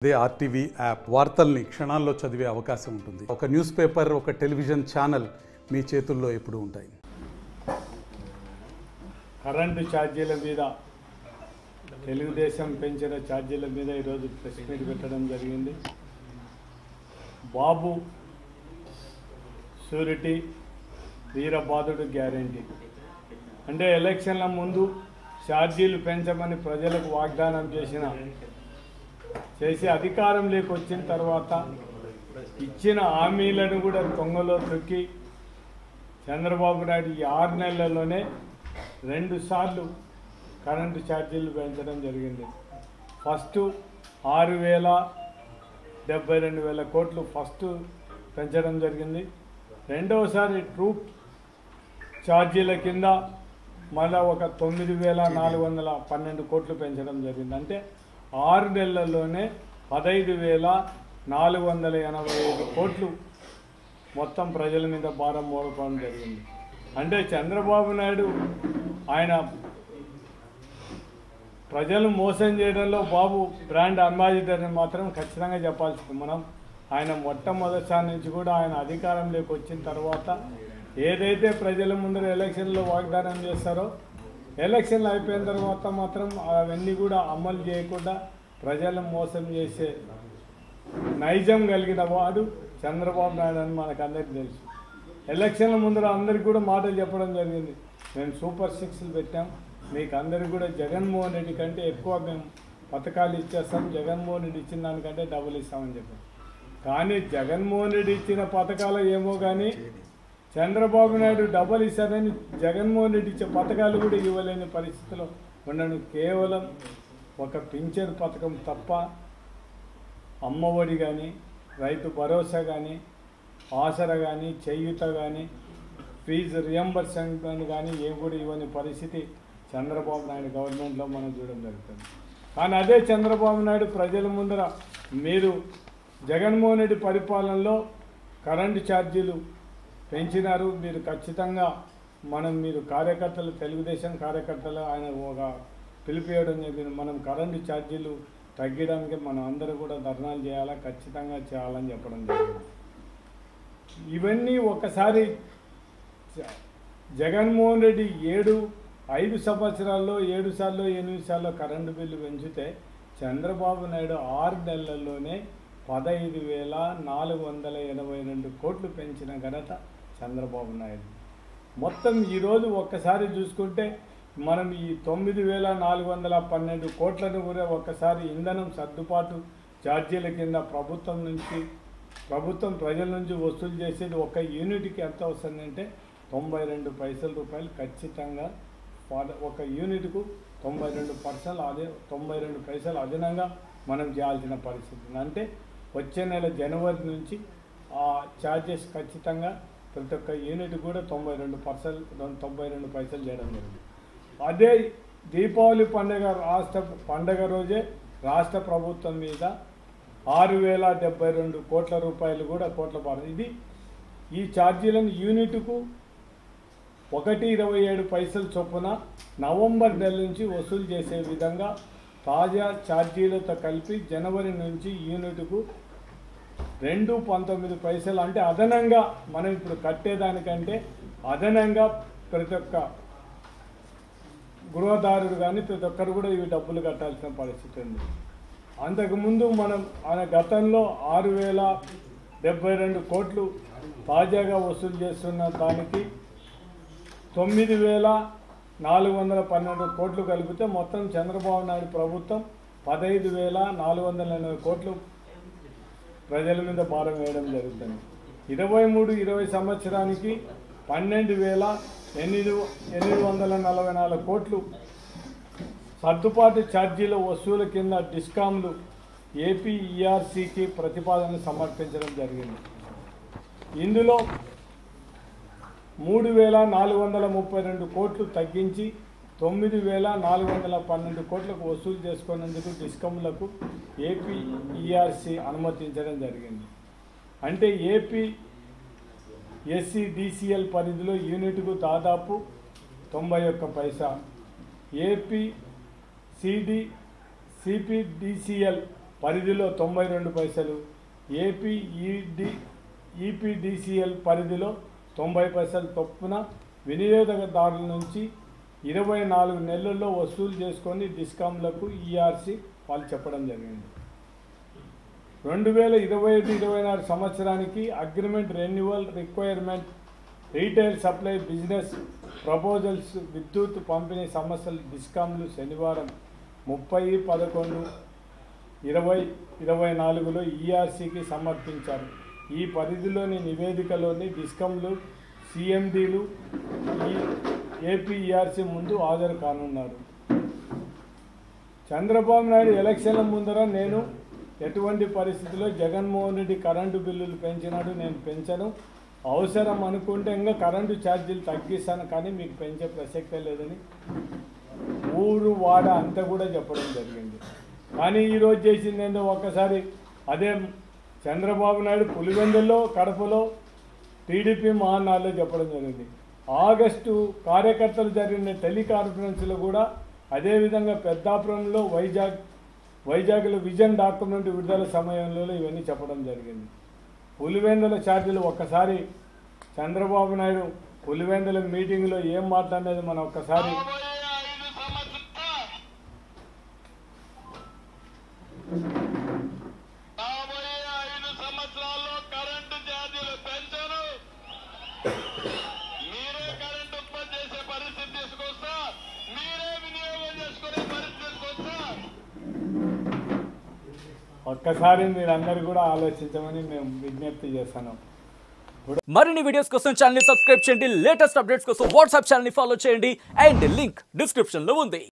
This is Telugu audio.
అదే ఆర్టీవీ యాప్ వార్తల్ని క్షణాల్లో చదివే అవకాశం ఉంటుంది. ఒక న్యూస్ పేపర్, ఒక టెలివిజన్ ఛానల్ మీ చేతుల్లో ఎప్పుడూ ఉంటాయి. కరెంటు ఛార్జీల మీద తెలుగుదేశం పెంచిన ఛార్జీల మీద ఈరోజు ప్రెస్ మీట్ పెట్టడం జరిగింది. బాబు షూరిటీ, వీరబాదుడు గ్యారెంటీ అంటే ఎలక్షన్ల ముందు ఛార్జీలు పెంచమని ప్రజలకు వాగ్దానం చేసి అధికారంలోకి వచ్చిన తర్వాత ఇచ్చిన హామీలను కూడా తొంగలో తొక్కి చంద్రబాబు నాయుడు ఈ 6 నెలల్లోనే 2 సార్లు కరెంటు ఛార్జీలు పెంచడం జరిగింది. ఫస్ట్ 6,72,000 కోట్లు ఫస్ట్ పెంచడం జరిగింది. రెండవసారి ట్రూప్ ఛార్జీల కింద మళ్ళా ఒక 9,412 కోట్లు పెంచడం జరిగింది. అంటే 6 నెలల్లోనే 15,485 కోట్లు మొత్తం ప్రజల మీద భారం మోపడం జరిగింది. అంటే చంద్రబాబు నాయుడు ఆయన ప్రజలు మోసం చేయడంలో బాబు బ్రాండ్ అంబాసిడర్ని మాత్రం ఖచ్చితంగా చెప్పాల్సింది. మనం ఆయన మొట్టమొదటిసారి నుంచి కూడా ఆయన అధికారంలోకి వచ్చిన తర్వాత ఏదైతే ప్రజల ముందర ఎలక్షన్లో వాగ్దానం చేస్తారో ఎలక్షన్లు అయిపోయిన తర్వాత మాత్రం అవన్నీ కూడా అమలు చేయకుండా ప్రజలను మోసం చేసే నైజం కలిగిన వాడు చంద్రబాబు నాయుడు అని మనకు అందరికీ తెలుసు. ఎలక్షన్ల ముందర అందరికీ కూడా మాటలు చెప్పడం జరిగింది. మేము సూపర్ 6లు పెట్టాం, మీకు అందరికీ కూడా జగన్మోహన్ రెడ్డి కంటే ఎక్కువ మేము పథకాలు ఇచ్చేస్తాం, జగన్మోహన్ రెడ్డి ఇచ్చిన దానికంటే డబుల్ ఇస్తామని చెప్పాం. కానీ జగన్మోహన్ రెడ్డి ఇచ్చిన పథకాలు ఏమో కానీ చంద్రబాబు నాయుడు డబుల్ ఇస్తారని జగన్మోహన్ రెడ్డి ఇచ్చే పథకాలు కూడా ఇవ్వలేని పరిస్థితిలో ఉండను. కేవలం ఒక పింఛన్ పథకం తప్ప అమ్మఒడి కానీ, రైతు భరోసా కానీ, ఆసరా కానీ, చేయూత కానీ, ఫీజు రియంబర్స్మెంట్ కానీ ఏం కూడా ఇవ్వని పరిస్థితి చంద్రబాబు నాయుడు గవర్నమెంట్లో మనం చూడడం జరుగుతుంది. కానీ అదే చంద్రబాబు నాయుడు ప్రజల ముందర మీరు జగన్మోహన్ రెడ్డి పరిపాలనలో కరెంటు ఛార్జీలు పెంచినారు, మీరు ఖచ్చితంగా మీరు కార్యకర్తలు, తెలుగుదేశం కార్యకర్తలు ఆయన ఒక పిలిపియడం జరిగింది. మనం కరెంటు ఛార్జీలు తగ్గడానికి మనం అందరూ కూడా ధర్నాలు చేయాలా, ఖచ్చితంగా చేయాలని చెప్పడం జరిగింది. ఇవన్నీ ఒకసారి జగన్మోహన్ రెడ్డి 5 సంవత్సరాల్లో 7 సార్లు 8 సార్లు కరెంటు బిల్లు పెంచితే చంద్రబాబు నాయుడు 6 నెలల్లోనే 15,482 కోట్లు పెంచిన ఘనత చంద్రబాబు నాయుడు. మొత్తం ఈరోజు ఒక్కసారి చూసుకుంటే మనం ఈ 9,412 కోట్లను కూడా ఒక్కసారి ఇంధనం సర్దుబాటు ఛార్జీల కింద ప్రభుత్వం ప్రజల నుంచి వసూలు చేసేది ఒక యూనిట్కి ఎంత వస్తుందంటే 92 పైసల రూపాయలు ఖచ్చితంగా. ఒక యూనిట్కు 92 పైసలు అదనంగా మనం చేయాల్సిన పరిస్థితి. అంటే వచ్చే నెల జనవరి నుంచి ఆ ఛార్జెస్ ఖచ్చితంగా ప్రతి ఒక్క యూనిట్ కూడా 92 పైసలు చేయడం జరిగింది. అదే దీపావళి పండగ రోజే రాష్ట్ర ప్రభుత్వం మీద 6,072 కోట్ల రూపాయలు కూడా కోట్ల భారం. ఈ ఛార్జీలను యూనిట్కు 1.27 పైసలు చొప్పున నవంబర్ నెల నుంచి వసూలు చేసే విధంగా తాజా ఛార్జీలతో కలిపి జనవరి నుంచి యూనిట్కు 2.19 పైసలు అంటే అదనంగా మనం ఇప్పుడు కట్టేదానికంటే అదనంగా ప్రతి ఒక్క గృహదారుడు కానీ ప్రతి ఒక్కరు కూడా ఇవి డబ్బులు కట్టాల్సిన పరిస్థితి ఉంది. అంతకుముందు ఆయన గతంలో 6,072 కోట్లు తాజాగా వసూలు చేస్తున్న దానికి 9,412 కోట్లు కలిపితే మొత్తం చంద్రబాబు నాయుడు ప్రభుత్వం 15,480 కోట్లు ప్రజల మీద భారం వేయడం జరుగుతుంది. 23-20 సంవత్సరానికి 12,844 కోట్లు సర్దుబాటు ఛార్జీల వసూలు కింద డిస్కామ్లు ఏపీఈఆర్సీకి ప్రతిపాదన సమర్పించడం జరిగింది. ఇందులో 3,432 కోట్లు తగ్గించి 9,412 కోట్లకు వసూలు చేసుకునేందుకు డిస్కమ్లకు ఏపీఈఆర్సీ అనుమతించడం జరిగింది. అంటే ఏపీ ఎస్సీడీసీఎల్ పరిధిలో యూనిట్కు దాదాపు 91 పైసా, ఏపీ సిపిడిసిఎల్ పరిధిలో 92 పైసలు, ఈపీడీసీఎల్ పరిధిలో 90 పైసలు చొప్పున వినియోగదారుల నుంచి 24 నెలల్లో వసూలు చేసుకొని డిస్కామ్లకు ఈఆర్సీ వాళ్ళు చెప్పడం జరిగింది. 2025-26 సంవత్సరానికి agreement renewal requirement retail supply business proposals విద్యుత్ పంపిణీ సమస్యలు డిస్కామ్లు శనివారం 30/11/2024లో ఈఆర్సీకి సమర్పించారు. ఈ పరిధిలోని నివేదికలోని డిస్కామ్లు సిఎండీలు ఏపీఈఆర్సీ ముందు హాజరు కానున్నారు. చంద్రబాబు నాయుడు ఎలక్షన్ల ముందర నేను ఎటువంటి పరిస్థితుల్లో జగన్మోహన్ రెడ్డి కరెంటు బిల్లులు పెంచినాడు, నేను పెంచను, అవసరం అనుకుంటే ఇంకా కరెంటు ఛార్జీలు తగ్గిస్తాను కానీ మీకు పెంచే ప్రసక్తే లేదని ఊరు వాడ అంతా కూడా చెప్పడం జరిగింది. కానీ ఈరోజు చేసింది ఏందో ఒక్కసారి అదే చంద్రబాబు నాయుడు పులివెందుల్లో కడపలో టీడీపీ మహానాడులో చెప్పడం జరిగింది. ఆగస్టు కార్యకర్తలు జరిగిన టెలికాన్ఫరెన్స్లో కూడా అదేవిధంగా పెద్దాపురంలో వైజాగ్లో విజన్ డాక్యుమెంట్ విడుదల సమయంలో ఇవన్నీ చెప్పడం జరిగింది. పులివెందుల ఛార్జీలు ఒక్కసారి చంద్రబాబు నాయుడు పులివెందుల మీటింగ్లో ఏం మాట్లాడేది మనం ఒక్కసారి ఒక్కసారి మీరందరూ కూడా ఆలోచించమని మేము విజ్ఞప్తి చేస్తున్నాం. మరిన్ని వీడియోస్ కోసం ఛానల్ ని సబ్స్క్రైబ్ చేయండి, లేటెస్ట్ అప్డేట్స్ కోసం వాట్సాప్ ఛానల్ ని ఫాలో చేయండి అండ్ లింక్ డిస్క్రిప్షన్ లో ఉంది.